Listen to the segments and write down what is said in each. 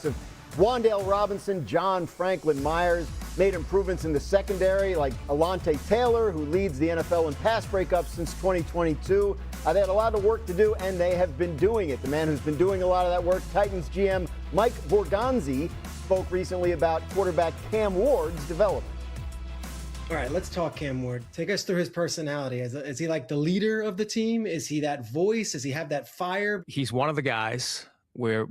likes of Wan'Dale Robinson, John Franklin Myers, made improvements in the secondary like Alontae Taylor, who leads the NFL in pass breakups since 2022. They had a lot of work to do, and they have been doing it. The man who's been doing a lot of that work, Titans GM Mike Borgonzi, spoke recently about quarterback Cam Ward's development. All right, let's talk Cam Ward. Take us through his personality. Is he like the leader of the team? Is he that voice? Does he have that fire? He's one of the guys where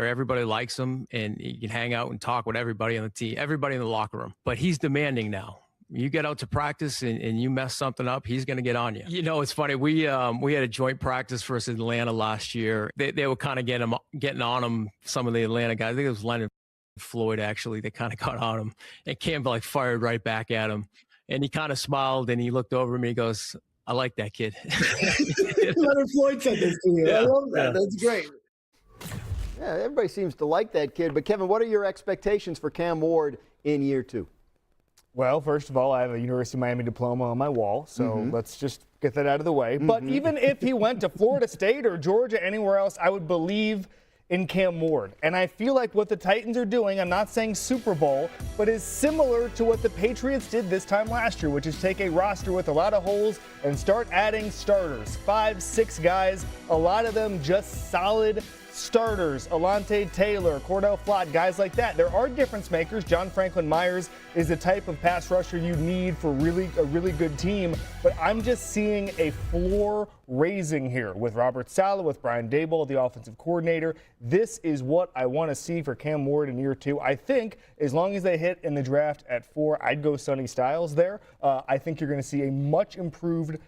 everybody likes him and he can hang out and talk with everybody on the team, everybody in the locker room. But he's demanding now. You get out to practice and you mess something up, he's going to get on you. You know, it's funny. We had a joint practice versus Atlanta last year. They were kind of getting on him, some of the Atlanta guys. I think it was Leonard Floyd, actually. They kind of got on him. And Cam fired right back at him. And he kind of smiled and he looked over me and he goes, I like that kid. Leonard Floyd said this to you. Yeah, I love that. Yeah. That's great. Yeah, everybody seems to like that kid. But, Kevin, what are your expectations for Cam Ward in year two? Well, first of all, I have a University of Miami diploma on my wall, so let's just get that out of the way. But even if he went to Florida State or Georgia, anywhere else, I would believe in Cam Ward. And I feel like what the Titans are doing, I'm not saying Super Bowl, but is similar to what the Patriots did this time last year, which is take a roster with a lot of holes and start adding starters. 5, 6 guys, a lot of them just solid starters. Alontae Taylor, Cordell Flott, guys like that. There are difference makers. John Franklin Myers is the type of pass rusher you need for a really good team. But I'm just seeing a floor raising here with Robert Saleh, with Brian Daboll, the offensive coordinator. This is what I want to see for Cam Ward in year two. I think as long as they hit in the draft at 4, I'd go Sonny Styles there. I think you're going to see a much improved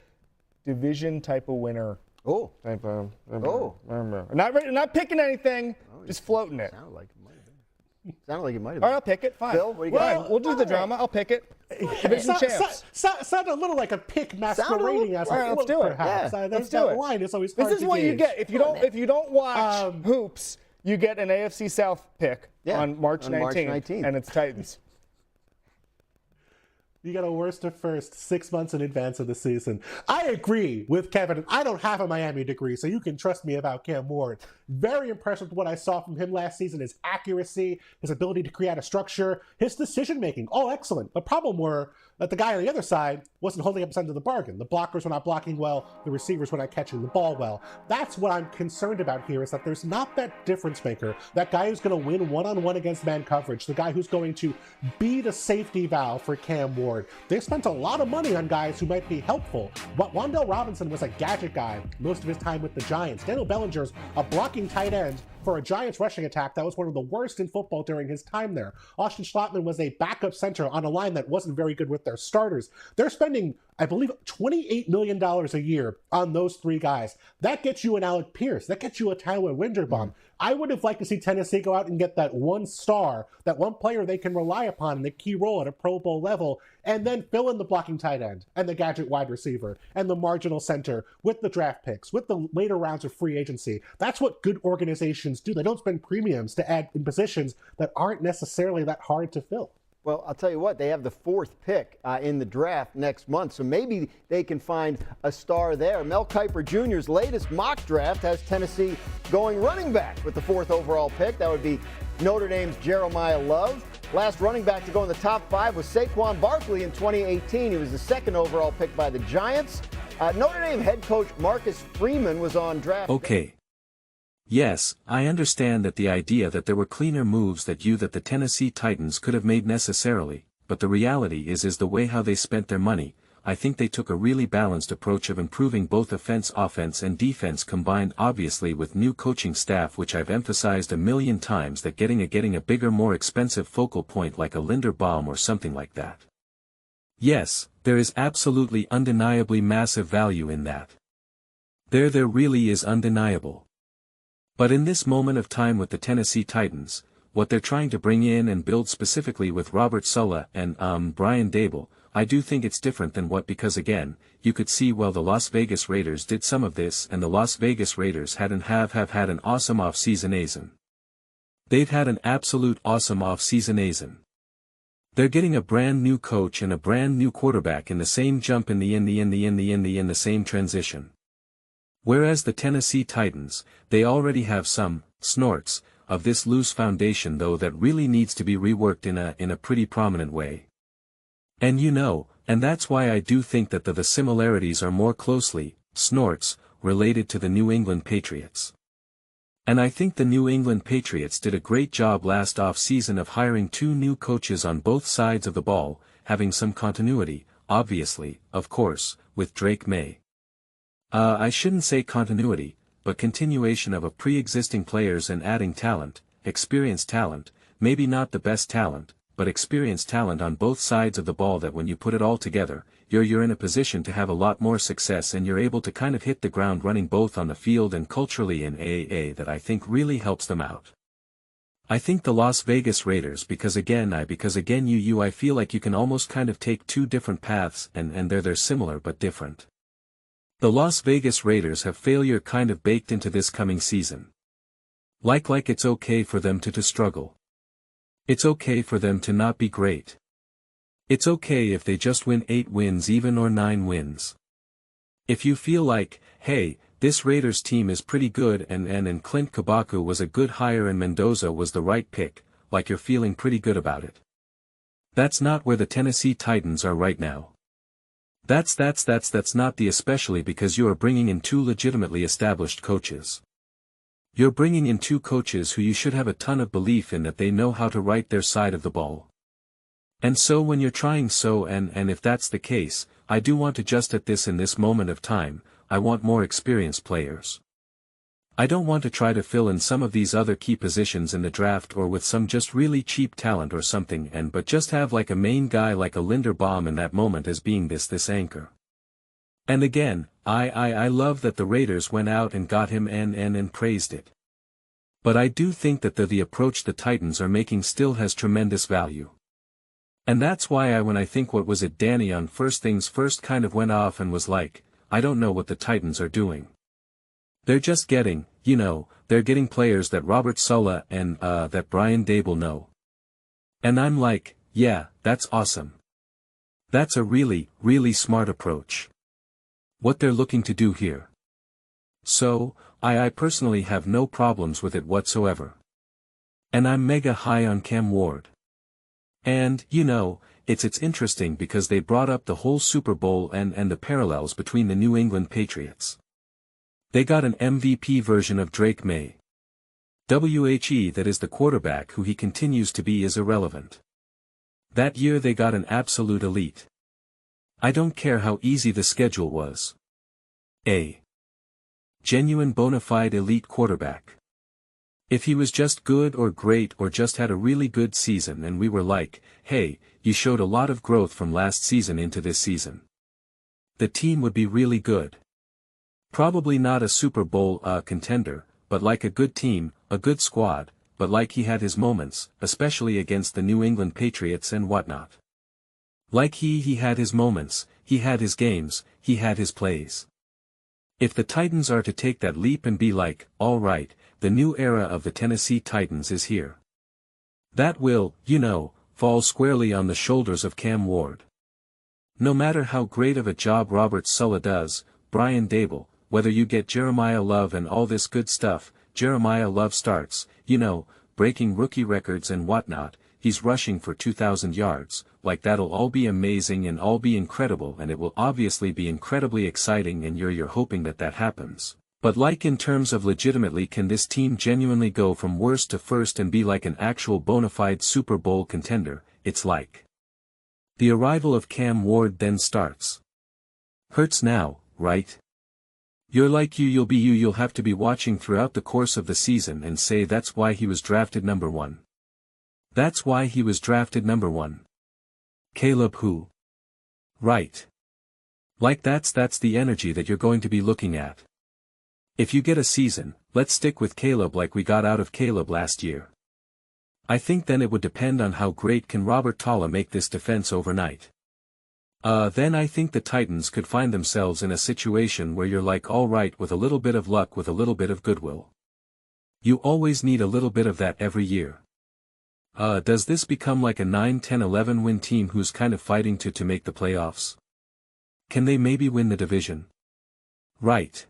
division type of winner. Not picking anything, just floating it. Sounded like it might have been. All right, I'll pick it. Fine. Phil, what do you got? Fine. We'll do the drama. I'll pick it. Division champs. Sounded a little like a pick masquerading as all right, let's do it. Perhaps. Yeah, Let's do it. Line is always hard this is to what gauge. you get if you don't watch hoops. You get an AFC South pick on March 19th, and it's Titans. You got a worst to first 6 months in advance of the season. I agree with Kevin. I don't have a Miami degree, so you can trust me about Cam Ward. Very impressed with what I saw from him last season. His accuracy, his ability to create a structure, his decision-making, all excellent. The problem were that the guy on the other side wasn't holding up his end of the bargain. The blockers were not blocking well. The receivers were not catching the ball well. That's what I'm concerned about here, is that there's not that difference maker, that guy who's going to win one-on-one against man coverage, the guy who's going to be the safety valve for Cam Ward. They spent a lot of money on guys who might be helpful. But Wan'Dale Robinson was a gadget guy most of his time with the Giants. Daniel Bellinger's a blocking tight end for a Giants rushing attack that was one of the worst in football during his time there. Austin Schlottman was a backup center on a line that wasn't very good with their starters. They're spending, I believe, $28 million a year on those 3 guys. That gets you an Alec Pierce. That gets you a Tyler Linderbaum. I would have liked to see Tennessee go out and get that one star, that one player they can rely upon in the key role at a Pro Bowl level, and then fill in the blocking tight end and the gadget wide receiver and the marginal center with the draft picks, with the later rounds of free agency. That's what good organizations do. They don't spend premiums to add in positions that aren't necessarily that hard to fill. Well, I'll tell you what, they have the 4th pick in the draft next month, so maybe they can find a star there. Mel Kiper Jr.'s latest mock draft has Tennessee going running back with the 4th overall pick. That would be Notre Dame's Jeremiah Love. Last running back to go in the top 5 was Saquon Barkley in 2018. He was the 2nd overall pick by the Giants. Notre Dame head coach Marcus Freeman was on draft. Okay. Yes, I understand that the idea that there were cleaner moves that the Tennessee Titans could have made necessarily, but the reality is the way how they spent their money. I think they took a really balanced approach of improving both offense and defense combined, obviously with new coaching staff, which I've emphasized a million times, that getting a bigger, more expensive focal point like a Linderbaum or something like that. Yes, there is absolutely undeniably massive value in that. There really is undeniable. But in this moment of time with the Tennessee Titans, what they're trying to bring in and build specifically with Robert Saleh and Brian Daboll, I do think it's different than because again, you could see the Las Vegas Raiders did some of this, and the Las Vegas Raiders have had an awesome off-season. They've had an absolute awesome off-season. They're getting a brand new coach and a brand new quarterback in the same jump in the same transition. Whereas the Tennessee Titans, they already have some snorts, of this loose foundation though that really needs to be reworked in a pretty prominent way. And and that's why I do think that the similarities are more closely, snorts, related to the New England Patriots. And I think the New England Patriots did a great job last off-season of hiring 2 new coaches on both sides of the ball, having some continuity, obviously, of course, with Drake May. I shouldn't say continuity, but continuation of a pre-existing players and adding talent, experienced talent, maybe not the best talent, but experienced talent on both sides of the ball that when you put it all together, you're in a position to have a lot more success and you're able to kind of hit the ground running both on the field and culturally in AAA that I think really helps them out. I think the Las Vegas Raiders because again I feel like you can almost kind of take 2 different paths and they're similar but different. The Las Vegas Raiders have failure kind of baked into this coming season. Like it's okay for them to struggle. It's okay for them to not be great. It's okay if they just win 8 wins even or 9 wins. If you feel like, hey, this Raiders team is pretty good and Clint Kabaku was a good hire and Mendoza was the right pick, like you're feeling pretty good about it. That's not where the Tennessee Titans are right now. That's not the especially because you are bringing in 2 legitimately established coaches. You're bringing in 2 coaches who you should have a ton of belief in that they know how to write their side of the ball. And so when you're trying and if that's the case, I do want to just at this in this moment of time, I want more experienced players. I don't want to try to fill in some of these other key positions in the draft or with some just really cheap talent or something but just have like a main guy like a Linderbaum in that moment as being this anchor. And again, I love that the Raiders went out and got him and praised it. But I do think that the approach the Titans are making still has tremendous value. And that's why when I think what was it Danny on First Things First kind of went off and was like, I don't know what the Titans are doing. They're just getting, they're getting players that Robert Saleh and that Brian Daboll know. And I'm like, yeah, that's awesome. That's a really, really smart approach. What they're looking to do here. So, I personally have no problems with it whatsoever. And I'm mega high on Cam Ward. And, it's interesting because they brought up the whole Super Bowl and the parallels between the New England Patriots. They got an MVP version of Drake May. That is the quarterback who he continues to be is irrelevant. That year they got an absolute elite. I don't care how easy the schedule was. A genuine bona fide elite quarterback. If he was just good or great or just had a really good season and we were like, hey, you showed a lot of growth from last season into this season. The team would be really good. Probably not a Super Bowl contender, but like a good team, a good squad, but like he had his moments, especially against the New England Patriots and whatnot. Like he had his moments, he had his games, he had his plays. If the Titans are to take that leap and be like, all right, the new era of the Tennessee Titans is here. That will, fall squarely on the shoulders of Cam Ward. No matter how great of a job Robert Saleh does, Brian Daboll, whether you get Jeremiah Love and all this good stuff, Jeremiah Love starts, breaking rookie records and whatnot, he's rushing for 2,000 yards, like that'll all be amazing and all be incredible and it will obviously be incredibly exciting and you're hoping that happens. But like in terms of legitimately can this team genuinely go from worst to first and be like an actual bona fide Super Bowl contender, it's like. The arrival of Cam Ward then starts. Hurts now, right? You're like you'll have to be watching throughout the course of the season and say that's why he was drafted number 1. That's why he was drafted number 1. Caleb who? Right. Like that's the energy that you're going to be looking at. If you get a season, let's stick with Caleb like we got out of Caleb last year. I think then it would depend on how great can Robert Saleh make this defense overnight. Then I think the Titans could find themselves in a situation where you're like all right with a little bit of luck with a little bit of goodwill. You always need a little bit of that every year. Does this become like a 9, 10, 11 win team who's kind of fighting to make the playoffs? Can they maybe win the division? Right.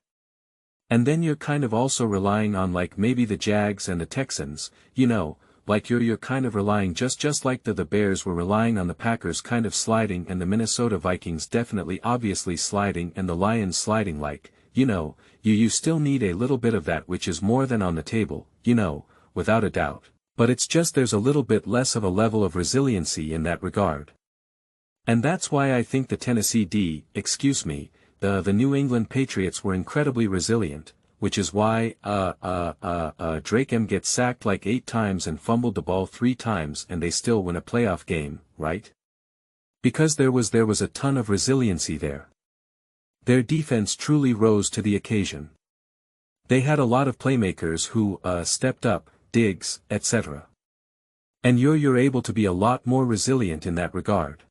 And then you're kind of also relying on like maybe the Jags and the Texans, you know, like you're kind of relying just like the Bears were relying on the Packers kind of sliding and the Minnesota Vikings definitely obviously sliding and the Lions sliding, like, you know, you still need a little bit of that, which is more than on the table, you know, without a doubt. But it's just there's a little bit less of a level of resiliency in that regard. And that's why I think the the New England Patriots were incredibly resilient, which is why Drake M gets sacked like 8 times and fumbled the ball 3 times and they still win a playoff game, right? Because there was a ton of resiliency there. Their defense truly rose to the occasion. They had a lot of playmakers who stepped up, Diggs, etc. And you're able to be a lot more resilient in that regard.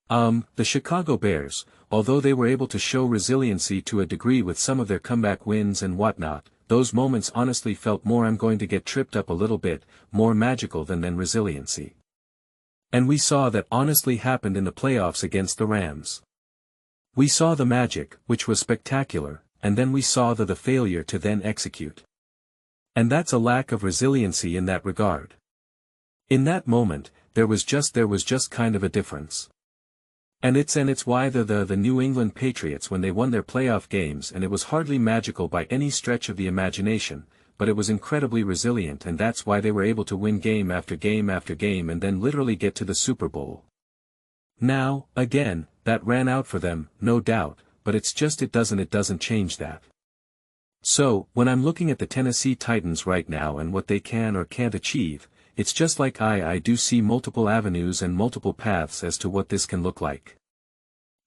The Chicago Bears, although they were able to show resiliency to a degree with some of their comeback wins and whatnot, those moments honestly felt more I'm going to get tripped up a little bit, more magical than resiliency. And we saw that honestly happened in the playoffs against the Rams. We saw the magic, which was spectacular, and then we saw the failure to then execute. And that's a lack of resiliency in that regard. In that moment, there was just kind of a difference. And it's why the New England Patriots, when they won their playoff games, and it was hardly magical by any stretch of the imagination, but it was incredibly resilient, and that's why they were able to win game after game after game and then literally get to the Super Bowl. Now, again, that ran out for them, no doubt, but it doesn't change that. So, when I'm looking at the Tennessee Titans right now and what they can or can't achieve, it's just like I do see multiple avenues and multiple paths as to what this can look like.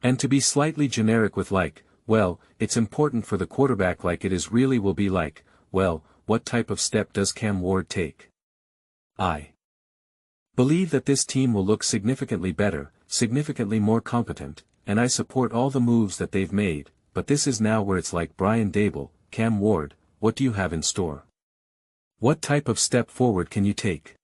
And to be slightly generic with like, well, it's important for the quarterback like it is really will be like, well, what type of step does Cam Ward take? I believe that this team will look significantly better, significantly more competent, and I support all the moves that they've made, but this is now where it's like Brian Daboll, Cam Ward, what do you have in store? What type of step forward can you take?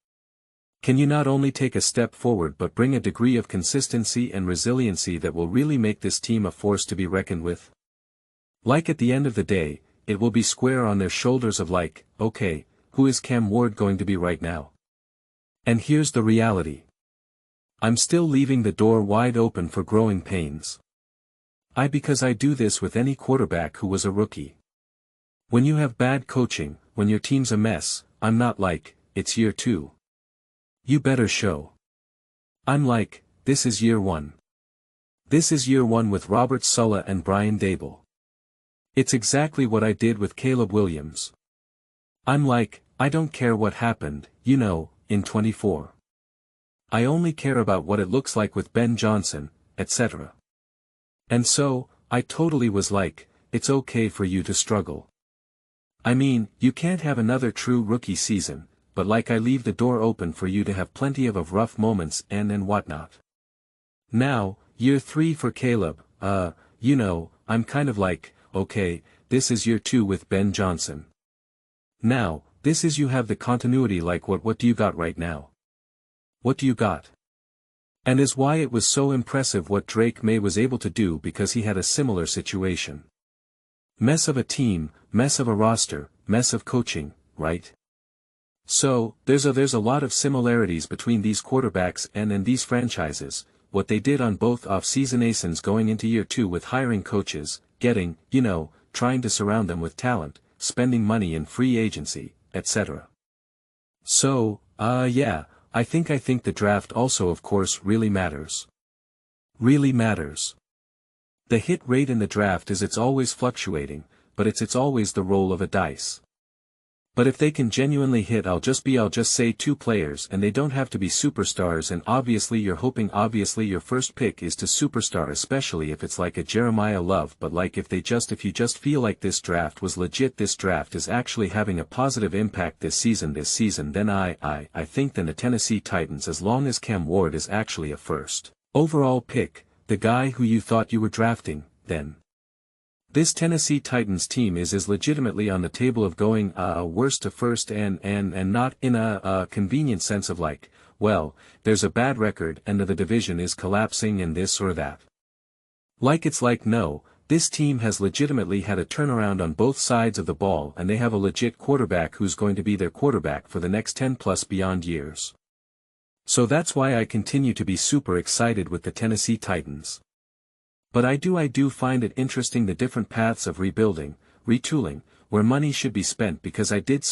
Can you not only take a step forward but bring a degree of consistency and resiliency that will really make this team a force to be reckoned with? Like at the end of the day, it will be square on their shoulders of like, okay, who is Cam Ward going to be right now? And here's the reality. I'm still leaving the door wide open for growing pains. Because I do this with any quarterback who was a rookie. When you have bad coaching, when your team's a mess, I'm not like, it's year 2. You better show. I'm like, this is year 1. This is year 1 with Robert Saleh and Brian Daboll. It's exactly what I did with Caleb Williams. I'm like, I don't care what happened, you know, in 24. I only care about what it looks like with Ben Johnson, etc. And so, I totally was like, it's okay for you to struggle. I mean, you can't have another true rookie season, but like I leave the door open for you to have plenty of rough moments and whatnot. Now, year 3 for Caleb, you know, I'm kind of like, okay, this is year 2 with Ben Johnson. Now, this is you have the continuity like what do you got right now? What do you got? And is why it was so impressive what Drake May was able to do because he had a similar situation. Mess of a team, mess of a roster, mess of coaching, right? So, there's a lot of similarities between these quarterbacks and these franchises, what they did on both off-season ASINs going into year 2 with hiring coaches, getting, you know, trying to surround them with talent, spending money in free agency, etc. So, yeah, I think the draft also of course really matters. Really matters. The hit rate in the draft is it's always fluctuating, but it's always the roll of a dice. But if they can genuinely hit I'll just say 2 players and they don't have to be superstars and obviously you're hoping your first pick is to superstar especially if it's like a Jeremiah Love but like if you just feel like this draft was legit this draft is actually having a positive impact this season then I think then the Tennessee Titans as long as Cam Ward is actually a first overall pick, the guy who you thought you were drafting, then this Tennessee Titans team is legitimately on the table of going worst to first and not in a convenient sense of like, well, there's a bad record and the division is collapsing and this or that. Like it's like no, this team has legitimately had a turnaround on both sides of the ball, and they have a legit quarterback who's going to be their quarterback for the next 10 plus beyond years. So that's why I continue to be super excited with the Tennessee Titans. But I do find it interesting the different paths of rebuilding, retooling, where money should be spent, because I did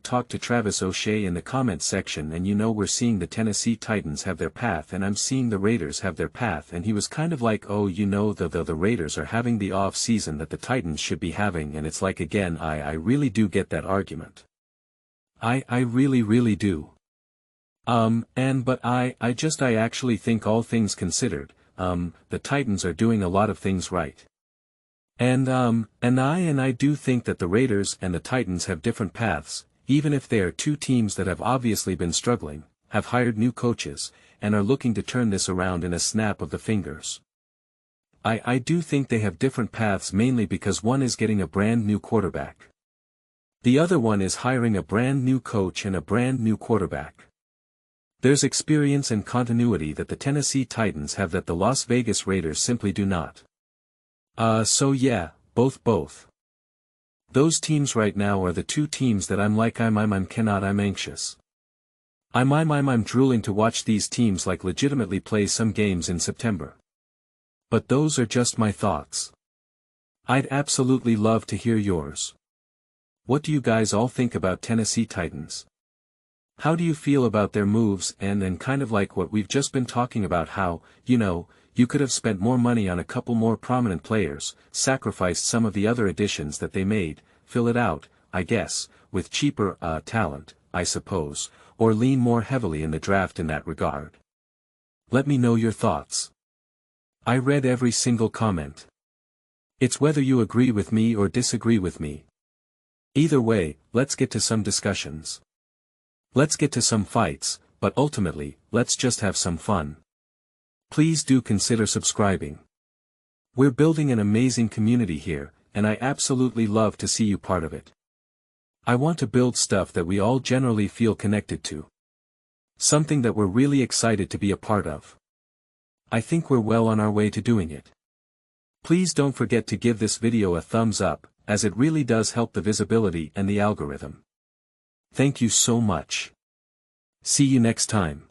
talk to Travis O'Shea in the comments section, and we're seeing the Tennessee Titans have their path and I'm seeing the Raiders have their path, and he was kind of like, oh, the Raiders are having the off season that the Titans should be having, and it's like, again, I really do get that argument. I really do. But I actually think, all things considered, the Titans are doing a lot of things right. And I do think that the Raiders and the Titans have different paths, even if they are two teams that have obviously been struggling, have hired new coaches, and are looking to turn this around in a snap of the fingers. I do think they have different paths, mainly because one is getting a brand new quarterback. The other one is hiring a brand new coach and a brand new quarterback. There's experience and continuity that the Tennessee Titans have that the Las Vegas Raiders simply do not. So yeah, both. Those teams right now are the two teams that I'm anxious. I'm drooling to watch these teams like legitimately play some games in September. But those are just my thoughts. I'd absolutely love to hear yours. What do you guys all think about Tennessee Titans? How do you feel about their moves, and kind of like what we've just been talking about, how, you could have spent more money on a couple more prominent players, sacrificed some of the other additions that they made, fill it out, I guess, with cheaper talent, I suppose, or lean more heavily in the draft in that regard. Let me know your thoughts. I read every single comment. It's whether you agree with me or disagree with me. Either way, let's get to some discussions. Let's get to some fights, but ultimately, let's just have some fun. Please do consider subscribing. We're building an amazing community here, and I absolutely love to see you part of it. I want to build stuff that we all generally feel connected to. Something that we're really excited to be a part of. I think we're well on our way to doing it. Please don't forget to give this video a thumbs up, as it really does help the visibility and the algorithm. Thank you so much. See you next time.